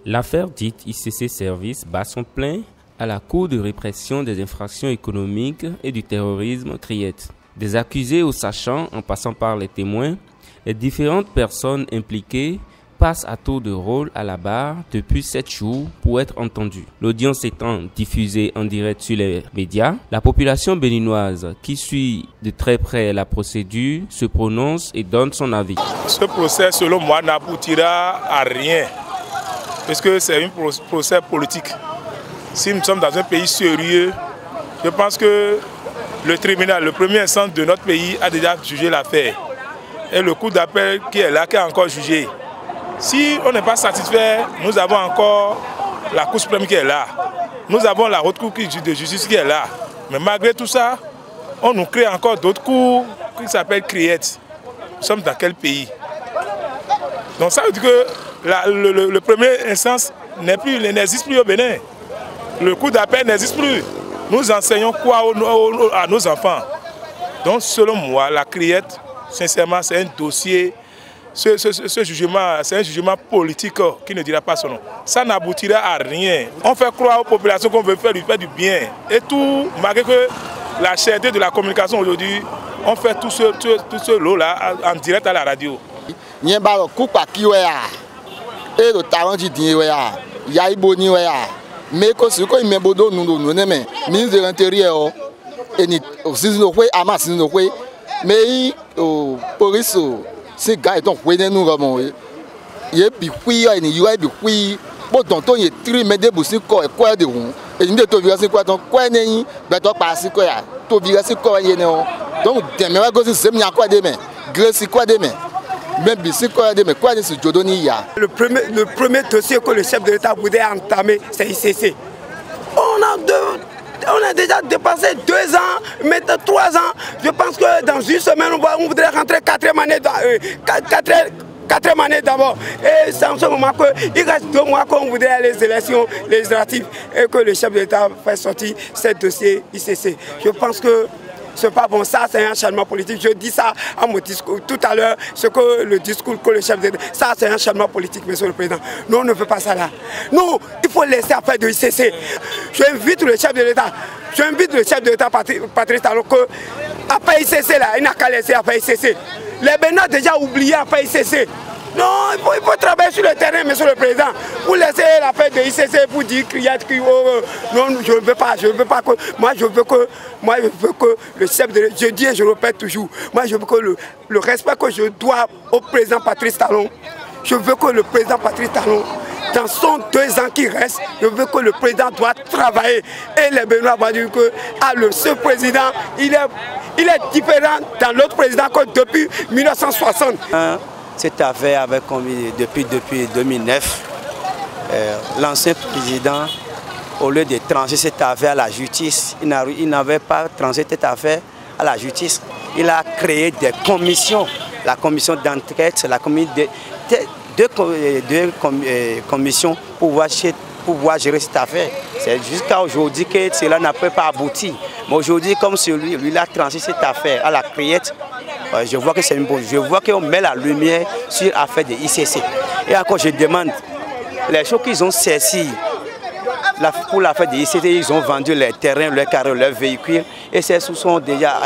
L'affaire dite ICC Service bat son plein à la Cour de répression des infractions économiques et du terrorisme CRIET. Des accusés aux sachants, en passant par les témoins, les différentes personnes impliquées passent à tour de rôle à la barre depuis 7 jours pour être entendues. L'audience étant diffusée en direct sur les médias, la population béninoise qui suit de très près la procédure se prononce et donne son avis. Ce procès, selon moi, n'aboutira à rien, puisque c'est un procès politique. Si nous sommes dans un pays sérieux, je pense que le tribunal, le premier instance de notre pays, a déjà jugé l'affaire. Et le cour d'appel qui est là, qui a encore jugé. Si on n'est pas satisfait, nous avons encore la Cour suprême qui est là. Nous avons la haute cour de justice qui est là. Mais malgré tout ça, on nous crée encore d'autres cours qui s'appellent CRIET. Nous sommes dans quel pays? Donc ça veut dire que le premier instance n'existe plus au Bénin. Le cours d'appel n'existe plus. Nous enseignons quoi à nos enfants? Donc selon moi, la CRIET, sincèrement, c'est un dossier. Ce jugement, c'est un jugement politique qui ne dira pas son nom. Ça n'aboutira à rien. On fait croire aux populations qu'on veut faire du bien. Et tout, malgré que la cherté de la communication aujourd'hui, on fait tout ce lot-là en direct à la radio. Et le talent du dîner, il y a eu boni, mais quand il met bodo, nous, ministre de l'Intérieur, et nous, mais police. Ces gars sont venus nous remonter. Il y a des filles, il y a des filles. Bon, tonton, il y a très mais des bousses quoi de rond. Et nous devons vivre quoi donc quoi n'est pas toi passer quoi. Toi vivre c'est quoi y est non. Donc demain va causer c'est bien quoi demain. Grèce quoi demain. Même c'est quoi demain quoi de ce Jodoni ya. Le premier dossier que le chef de l'État voudrait entamer, c'est ICC. On a déjà dépassé 2 ans, maintenant 3 ans. Je pense que dans une semaine, on voudrait rentrer 4e année d'abord. Et c'est en ce moment qu'il reste 2 mois qu'on voudrait les élections législatives et que le chef de l'État fait sortir ce dossier ICC. Je pense que c'est pas bon, ça c'est un enchaînement politique. Je dis ça à mon discours tout à l'heure, ce que le discours que le chef de l'État, ça c'est un enchaînement politique, monsieur le président. Nous on ne veut pas ça là. Nous, il faut laisser affaire de ICC. J'invite le chef de l'État, Patrice Talon, que après ICC là, il n'a qu'à laisser affaire ICC. Les Bénins déjà oublié après ICC. Non, il faut travailler sur le terrain, monsieur le président. Vous laissez l'affaire de ICC pour dire qu'il y a non, je ne veux pas que. Moi, je veux que le chef de l'État, je dis et je répète toujours, moi, je veux que le respect que je dois au président Patrice Talon, je veux que le président Patrice Talon, dans son 2 ans qui reste, je veux que le président doit travailler. Et les Béninois vont dire que ce président, il est différent dans l'autre président que depuis 1960. Cette affaire avait commis depuis 2009. L'ancien président, au lieu de trancher cette affaire à la justice, il n'avait pas tranché cette affaire à la justice. Il a créé des commissions, la commission d'enquête, la commission deux commissions pour pouvoir gérer cette affaire. C'est jusqu'à aujourd'hui que cela n'a pas abouti. Mais aujourd'hui, comme celui, lui a tranché cette affaire à la CRIET, je vois que c'est une bonne. Je vois qu'on met la lumière sur l'affaire de ICC. Et encore, je demande, les choses qu'ils ont saisies pour l'affaire de ICC, ils ont vendu les terrains, leurs carrés, leurs véhicules. Et ces sous sont déjà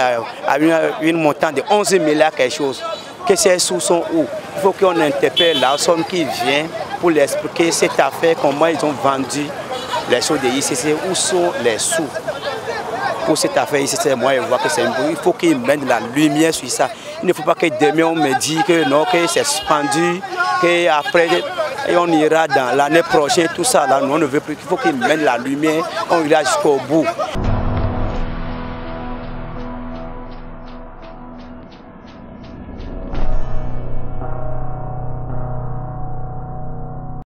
à une montant de 11 milliards quelque chose. Que ces sous sont où? Il faut qu'on interpelle la personne qui vient pour lui expliquer cette affaire, comment ils ont vendu les choses de ICC, où sont les sous. Pour cette affaire ici, moi je vois que c'est un bon. Il faut qu'il mène la lumière sur ça. Il ne faut pas que demain on me dise que non, que c'est suspendu, qu'après on ira dans l'année prochaine, tout ça là, nous on ne veut plus. Il faut qu'il mène la lumière, on ira jusqu'au bout.